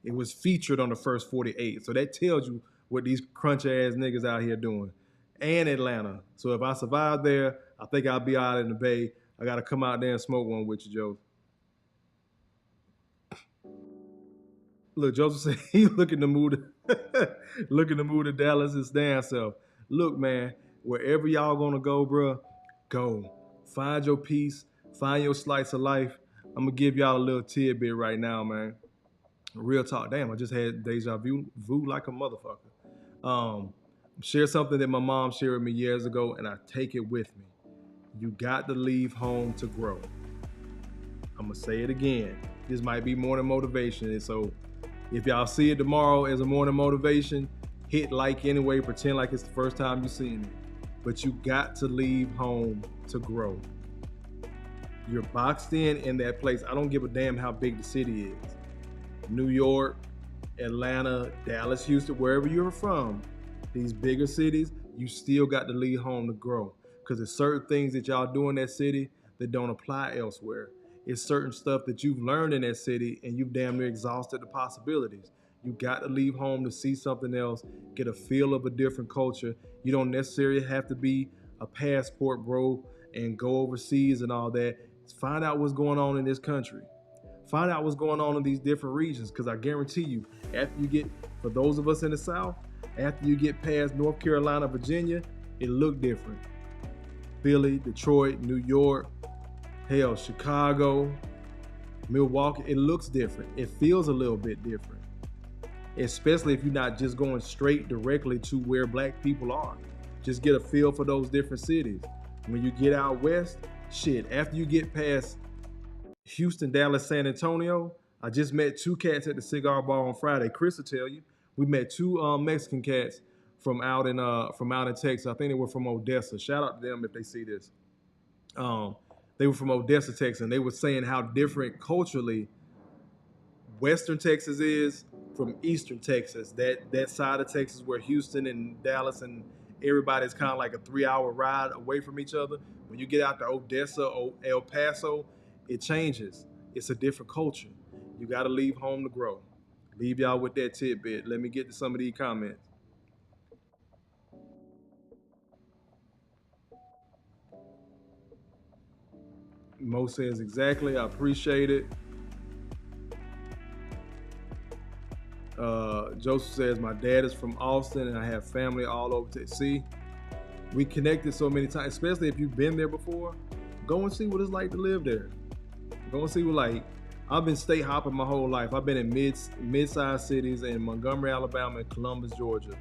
it was featured on the first 48. So that tells you what these crunch ass niggas out here doing. And Atlanta. So if I survive there, I think I'll be out in the Bay. I got to come out there and smoke one with you, Joe. Look, Joseph said he looking to move to Dallas his damn self. Look, man, wherever y'all gonna go, bro, go. Find your peace. Find your slice of life. I'm gonna give y'all a little tidbit right now, man. Real talk. Damn, I just had deja vu like a motherfucker. Share something that my mom shared with me years ago, and I take it with me. You got to leave home to grow. I'm gonna say it again. This might be morning motivation, and so if y'all see it tomorrow as a morning motivation, hit like anyway, pretend like it's the first time you've seen it. But you got to leave home to grow. You're boxed in that place. I don't give a damn how big the city is. New York, Atlanta, Dallas, Houston, wherever you're from, these bigger cities, you still got to leave home to grow. Because there's certain things that y'all do in that city that don't apply elsewhere. It's certain stuff that you've learned in that city and you've damn near exhausted the possibilities. You got to leave home to see something else, get a feel of a different culture. You don't necessarily have to be a passport bro and go overseas and all that. Find out what's going on in this country. Find out what's going on in these different regions, because I guarantee you, after you get, for those of us in the South, after you get past North Carolina, Virginia, it look different. Philly, Detroit, New York, hell, Chicago, Milwaukee, it looks different. It feels a little bit different. Especially if you're not just going straight directly to where black people are. Just get a feel for those different cities. When you get out west, shit, after you get past Houston, Dallas, San Antonio, I just met two cats at the Cigar bar on Friday. Chris will tell you. We met two Mexican cats from out in Texas. I think they were from Odessa. Shout out to them if they see this. They were from Odessa, Texas, and they were saying how different culturally Western Texas is from Eastern Texas. That side of Texas where Houston and Dallas and everybody's kind of like a 3-hour ride away from each other. When you get out to Odessa or El Paso, it changes. It's a different culture. You got to leave home to grow. Leave y'all with that tidbit. Let me get to some of these comments. Mo says, exactly. I appreciate it. Joseph says, my dad is from Austin and I have family all over Tennessee. We connected so many times, especially if you've been there before. Go and see what it's like to live there. Go and see what, like, I've been state hopping my whole life. I've been in mid-sized cities in Montgomery, Alabama, and Columbus, Georgia.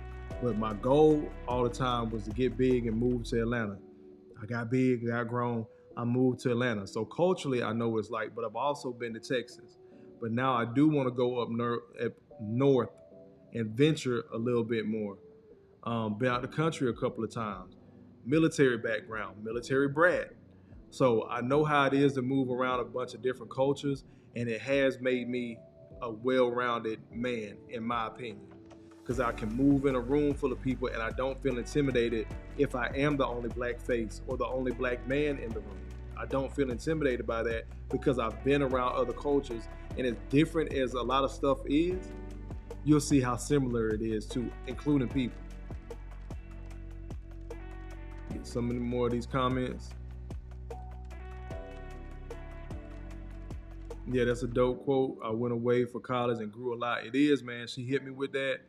But my goal all the time was to get big and move to Atlanta. I got big, got grown, I moved to Atlanta. So culturally, I know what it's like, but I've also been to Texas. But now I do want to go up north and venture a little bit more. Been out the country a couple of times. Military background, military brat. So I know how it is to move around a bunch of different cultures, and it has made me a well-rounded man, in my opinion. Because I can move in a room full of people and I don't feel intimidated if I am the only black face or the only black man in the room. I don't feel intimidated by that because I've been around other cultures, and as different as a lot of stuff is, you'll see how similar it is to including people. Get some more of these comments. Yeah, that's a dope quote. I went away for college and grew a lot. It is, man. She hit me with that,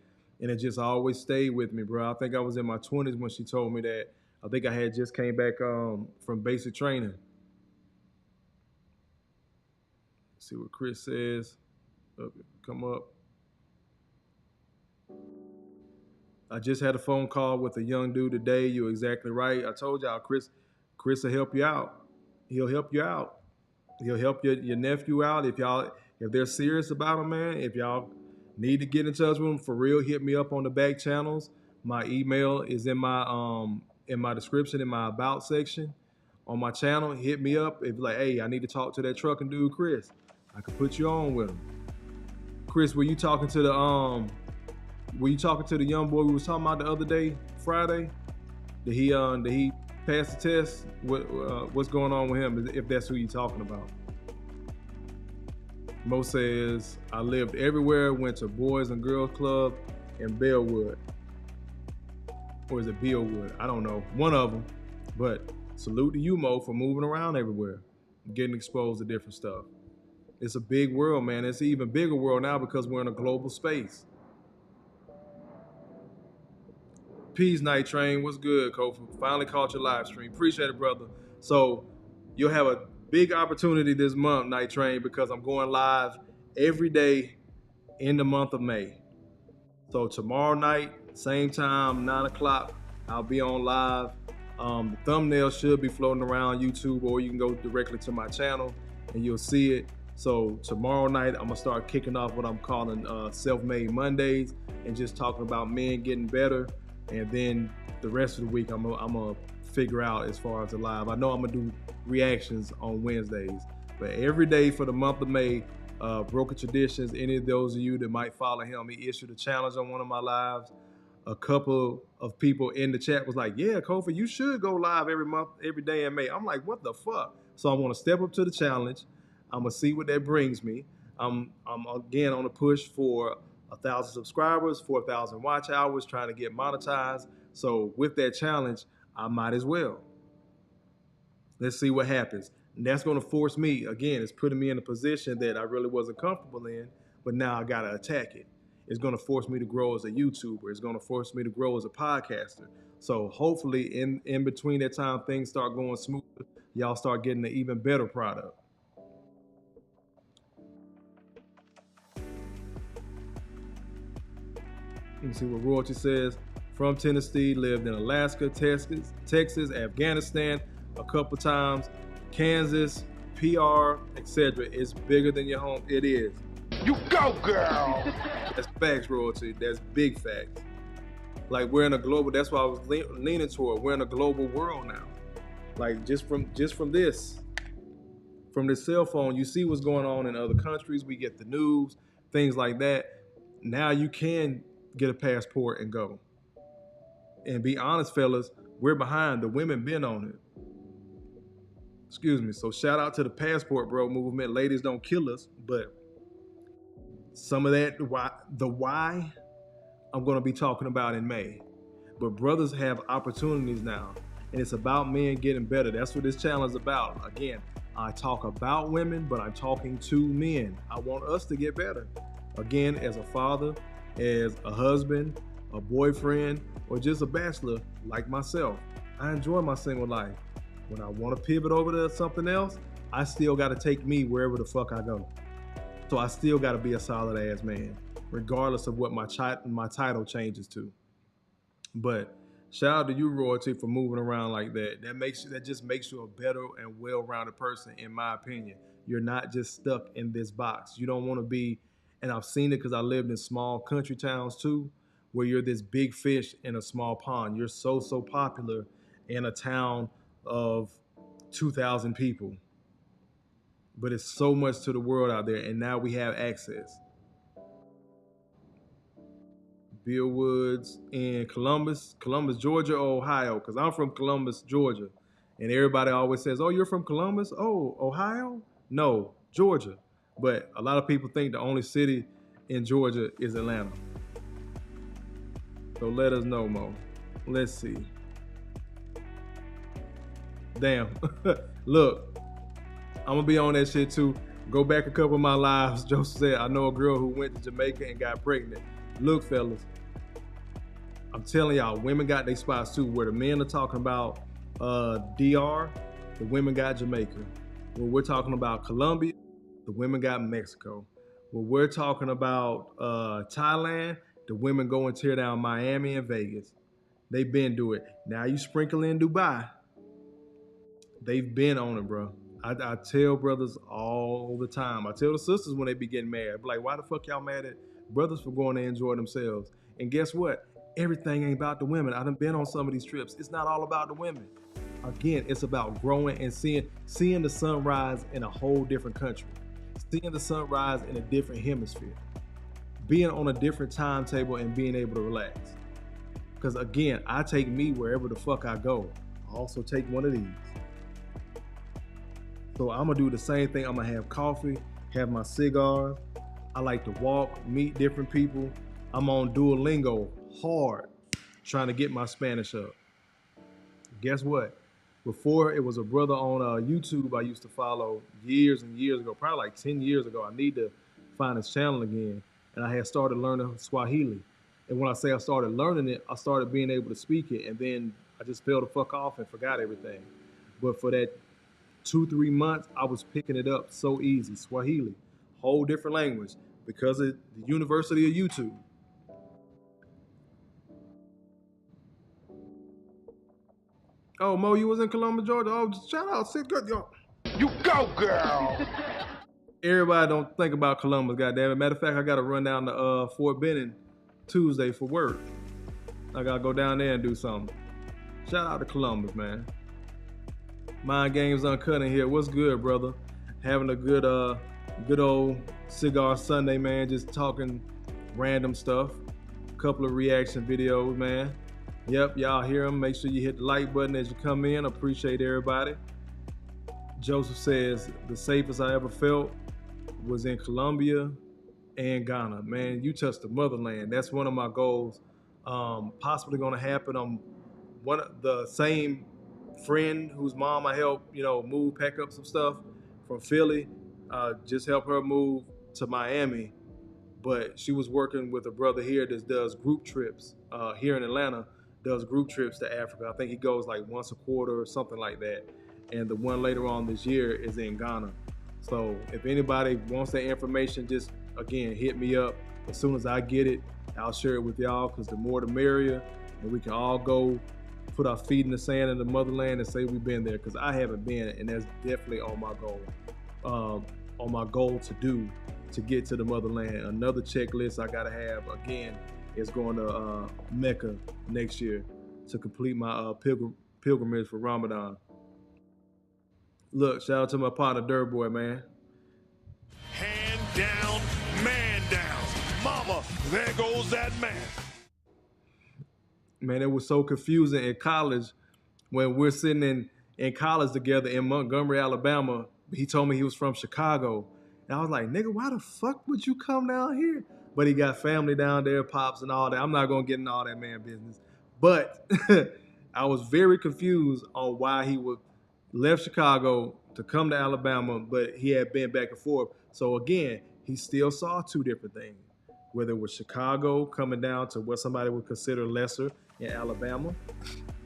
and it just always stayed with me, bro. I think I was in my 20s when she told me that. I think I had just came back from basic training. Let's see what Chris says. Come up. I just had a phone call with a young dude today. You're exactly right. I told y'all, Chris will help you out. He'll help you out. He'll help your nephew out if they're serious about him, man. If y'all need to get in touch with him for real, hit me up on the back channels. My email is in my description, in my about section on my channel. Hit me up if like, hey, I need to talk to that trucking dude, Chris. I can put you on with him. Chris, were you talking to the young boy we was talking about the other day, Friday? Did he pass the test? What's going on with him, if that's who you're talking about? Mo says, I lived everywhere, went to Boys and Girls Club in Bellwood. Or is it Bellwood? I don't know. One of them. But salute to you, Mo, for moving around everywhere, getting exposed to different stuff. It's a big world, man. It's an even bigger world now because we're in a global space. Peace, Night Train. What's good, Kofa? Finally caught your live stream. Appreciate it, brother. So you'll have a big opportunity this month, Night Train, because I'm going live every day in the month of May. So tomorrow night, same time, 9 o'clock, I'll be on live. The thumbnail should be floating around YouTube, or you can go directly to my channel and you'll see it. So tomorrow night, I'm gonna start kicking off what I'm calling Self-Made Mondays, and just talking about men getting better. And then the rest of the week, I'm gonna figure out as far as the live. I know I'm gonna do reactions on Wednesdays, but every day for the month of May, Broken Traditions, any of those of you that might follow him, he issued a challenge on one of my lives. A couple of people in the chat was like, yeah, Kofa, you should go live every month, every day in May. I'm like, what the fuck? So I want to step up to the challenge. I'm gonna see what that brings me. I'm again on a push for 1,000 subscribers, 4,000 watch hours, trying to get monetized. So with that challenge, I might as well. Let's see what happens. And that's going to force me, again, it's putting me in a position that I really wasn't comfortable in, but now I got to attack it. It's going to force me to grow as a YouTuber. It's going to force me to grow as a podcaster. So hopefully in between that time, things start going smoother. Y'all start getting an even better product. Let me see what Royalty says. From Tennessee, lived in Alaska, Texas, Afghanistan, a couple times, Kansas, PR, etc. It's bigger than your home. It is. You go, girl. That's facts, Royalty. That's big facts. Like, we're in a global. That's why I was leaning toward. We're in a global world now. Like, just from this cell phone, you see what's going on in other countries. We get the news, things like that. Now you can get a passport and go. And be honest, fellas, we're behind. The women been on it. Excuse me. So shout out to the Passport Bro movement. Ladies don't kill us, but some of that why I'm going to be talking about in May. But brothers have opportunities now, and it's about men getting better. That's what this channel is about. Again, I talk about women, but I'm talking to men. I want us to get better. Again, as a father, as a husband, a boyfriend, or just a bachelor like myself, I enjoy my single life. When I want to pivot over to something else, I still got to take me wherever the fuck I go. So I still got to be a solid ass man, regardless of what my title changes to. But shout out to you, Royalty, for moving around like that. That just makes you a better and well-rounded person, in my opinion. You're not just stuck in this box. You don't want to be, and I've seen it because I lived in small country towns too, where you're this big fish in a small pond. You're so popular in a town of 2,000 people. But it's so much to the world out there, and now we have access. Bill Woods in Columbus, Georgia, or Ohio, because I'm from Columbus, Georgia. And everybody always says, oh, you're from Columbus? Oh, Ohio? No, Georgia. But a lot of people think the only city in Georgia is Atlanta. So let us know, Mo. Let's see. Damn. Look, I'm going to be on that shit too. Go back a couple of my lives. Joseph said, I know a girl who went to Jamaica and got pregnant. Look, fellas, I'm telling y'all, women got their spots too. Where the men are talking about DR, the women got Jamaica. When we're talking about Colombia, the women got Mexico. When we're talking about Thailand, the women go and tear down Miami and Vegas. They've been doing it. Now you sprinkle in Dubai. They've been on it, bro. I tell brothers all the time. I tell the sisters when they be getting mad. I be like, why the fuck y'all mad at brothers for going to enjoy themselves? And guess what? Everything ain't about the women. I done been on some of these trips. It's not all about the women. Again, it's about growing and seeing the sunrise in a whole different country. Seeing the sunrise in a different hemisphere. Being on a different timetable and being able to relax. Because again, I take me wherever the fuck I go. I also take one of these. So I'm gonna do the same thing. I'm gonna have coffee, have my cigars. I like to walk, meet different people. I'm on Duolingo hard, trying to get my Spanish up. Guess what? Before, it was a brother on YouTube I used to follow years and years ago, probably like 10 years ago. I need to find his channel again. And I had started learning Swahili. And when I say I started learning it, I started being able to speak it. And then I just fell the fuck off and forgot everything. But for that 2-3 months, I was picking it up so easy. Swahili, whole different language, because of the University of YouTube. Oh, Mo, you was in Columbus, Georgia? Oh, shout out, sit good, yo. You go, girl. Everybody don't think about Columbus, goddamn it. Matter of fact, I got to run down to Fort Benning Tuesday for work. I got to go down there and do something. Shout out to Columbus, man. Mind Games Uncut in here. What's good, brother? Having a good old Cigar Sunday, man. Just talking random stuff. Couple of reaction videos, man. Yep, y'all hear them. Make sure you hit the like button as you come in. Appreciate everybody. Joseph says, the safest I ever felt was in Colombia and Ghana. Man, you touched the motherland. That's one of my goals. Possibly going to happen. I'm one of the same friend whose mom I helped, move, pack up some stuff from Philly. Just help her move to Miami. But she was working with a brother here that does group trips here in Atlanta, does group trips to Africa. I think he goes like once a quarter or something like that. And the one later on this year is in Ghana. So if anybody wants that information, just, again, hit me up. As soon as I get it, I'll share it with y'all, because the more the merrier, and we can all go put our feet in the sand in the motherland and say we've been there, because I haven't been, and that's definitely on my goal to do, to get to the motherland. Another checklist I gotta have, again, is going to Mecca next year to complete my pilgrimage for Ramadan. Look, shout out to my partner, Dirt Boy, man. Hand down, man down. Mama, there goes that man. Man, it was so confusing in college when we're sitting in college together in Montgomery, Alabama. He told me he was from Chicago. And I was like, nigga, why the fuck would you come down here? But he got family down there, pops and all that. I'm not going to get in all that man business. But I was very confused on why he would left Chicago to come to Alabama, but he had been back and forth. So again, he still saw two different things, whether it was Chicago coming down to what somebody would consider lesser in Alabama,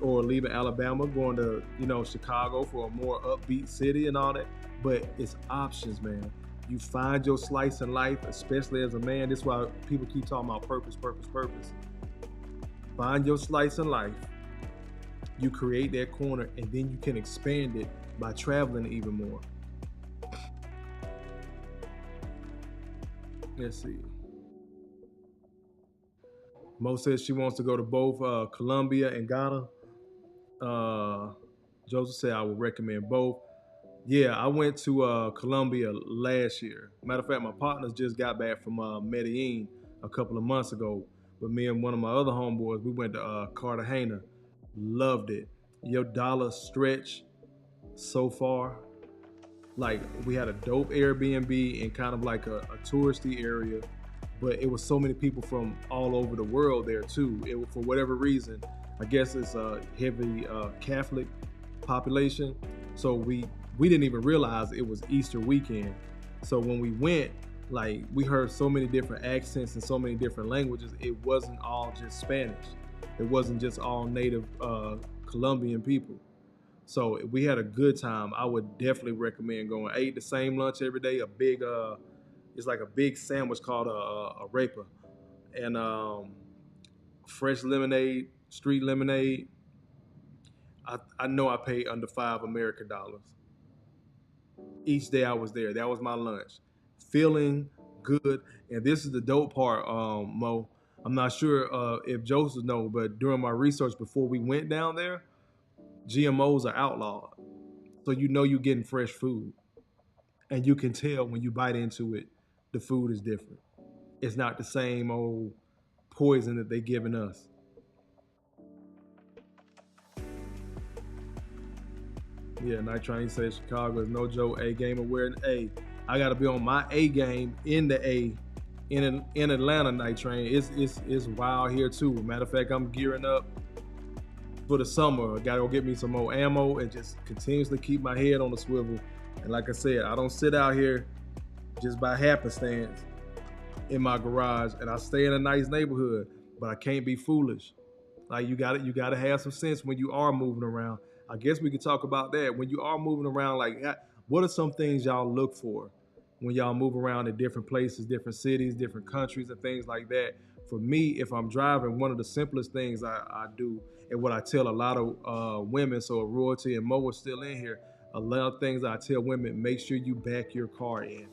or leaving Alabama, going to, Chicago for a more upbeat city and all that. But it's options, man. You find your slice in life, especially as a man. This is why people keep talking about purpose. Find your slice in life. You create that corner, and then you can expand it by traveling even more. Let's see. Mo says she wants to go to both Colombia and Ghana. Joseph said I would recommend both. Yeah, I went to Colombia last year. Matter of fact, my partners just got back from Medellin a couple of months ago. But me and one of my other homeboys, we went to Cartagena. Loved it. Your dollar stretch so far. Like, we had a dope Airbnb in kind of like a touristy area, but it was so many people from all over the world there too. It, for whatever reason, I guess it's a heavy Catholic population. So we didn't even realize it was Easter weekend. So when we went, like, we heard so many different accents and so many different languages. It wasn't all just Spanish. It wasn't just all native Colombian people. So we had a good time. I would definitely recommend going. I ate the same lunch every day. It's like a big sandwich called a arepa, and fresh lemonade, street lemonade. I know I paid under $5 American. Each day I was there. That was my lunch. Feeling good. And this is the dope part, Mo. I'm not sure if Joseph knows, but during my research before we went down there, GMOs are outlawed. So you're getting fresh food. And you can tell when you bite into it, the food is different. It's not the same old poison that they're giving us. Yeah, Night Train says Chicago is no joke. A game awareness. I got to be on my A game in the A in Atlanta, Night Train. It's wild here too. Matter of fact, I'm gearing up for the summer. I got to go get me some more ammo and just continuously keep my head on the swivel. And like I said, I don't sit out here just by happenstance in my garage, and I stay in a nice neighborhood, but I can't be foolish. Like, you gotta have some sense when you are moving around. I guess we could talk about that. When you are moving around, like, what are some things y'all look for when y'all move around in different places, different cities, different countries, and things like that? For me, if I'm driving, one of the simplest things I do, and what I tell a lot of women, so Royalty and Mo are still in here, a lot of things I tell women: make sure you back your car in.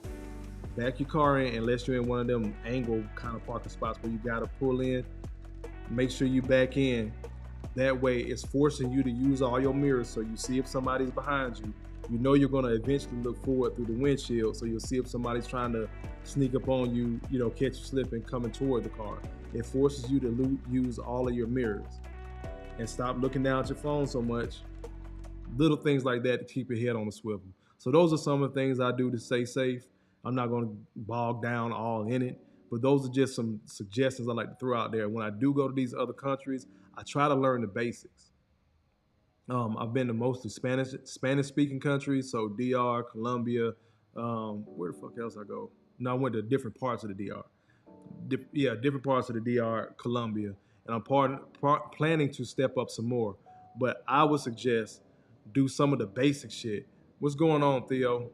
Back your car in, unless you're in one of them angle kind of parking spots where you gotta pull in. Make sure you back in. That way, it's forcing you to use all your mirrors, so you see if somebody's behind you. You know you're gonna eventually look forward through the windshield, so you'll see if somebody's trying to sneak up on you, catch you slipping, coming toward the car. It forces you to use all of your mirrors and stop looking down at your phone so much. Little things like that to keep your head on the swivel. So those are some of the things I do to stay safe. I'm not going to bog down all in it, but those are just some suggestions I like to throw out there. When I do go to these other countries, I try to learn the basics. I've been to mostly Spanish-speaking countries, so DR, Colombia. Where the fuck else I go? No, I went to different parts of the DR. Different parts of the DR, Colombia, and I'm planning to step up some more. But I would suggest do some of the basic shit. What's going on, Theo?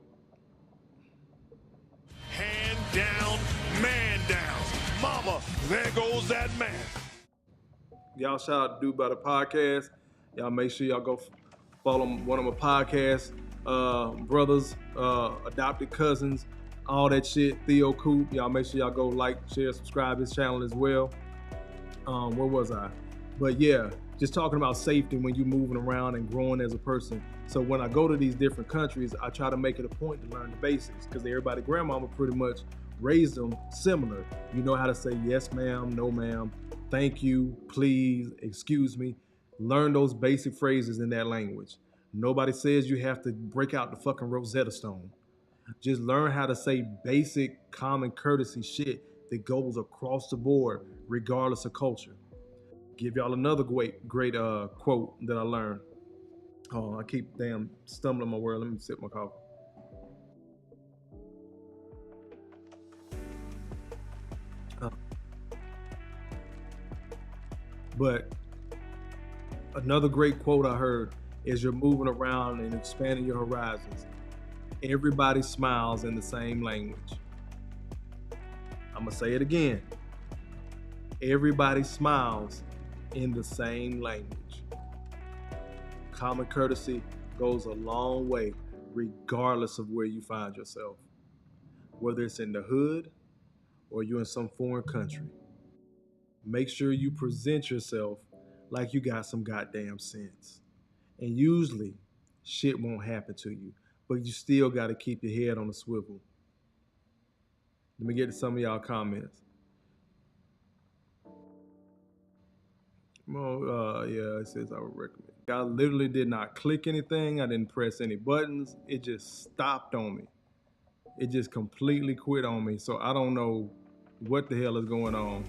Hand down, man down. Mama, there goes that man. Y'all shout out to Dude By The Podcast. Y'all make sure y'all go follow one of my podcast brothers, adopted cousins, all that shit. Theo Coop. Y'all make sure y'all go like, share, subscribe his channel as well. Where was I? But yeah, just talking about safety when you're moving around and growing as a person. So when I go to these different countries, I try to make it a point to learn the basics, because everybody grandmama pretty much raised them similar. You know how to say yes ma'am, no ma'am, thank you, please, excuse me. Learn those basic phrases in that language. Nobody says you have to break out the fucking Rosetta Stone. Just learn how to say basic common courtesy shit that goes across the board, regardless of culture. Give y'all another great quote that I learned. Oh, I keep damn stumbling my word. Let me sip my coffee. But another great quote I heard is you're moving around and expanding your horizons. Everybody smiles in the same language. I'm going to say it again. Everybody smiles in the same language. Common courtesy goes a long way, regardless of where you find yourself. Whether it's in the hood or you're in some foreign country. Make sure you present yourself like you got some goddamn sense. And usually, shit won't happen to you, but you still got to keep your head on a swivel. Let me get to some of y'all comments. Well, yeah, it says I would recommend. I literally did not click anything. I didn't press any buttons. It just stopped on me. It just completely quit on me. So I don't know what the hell is going on.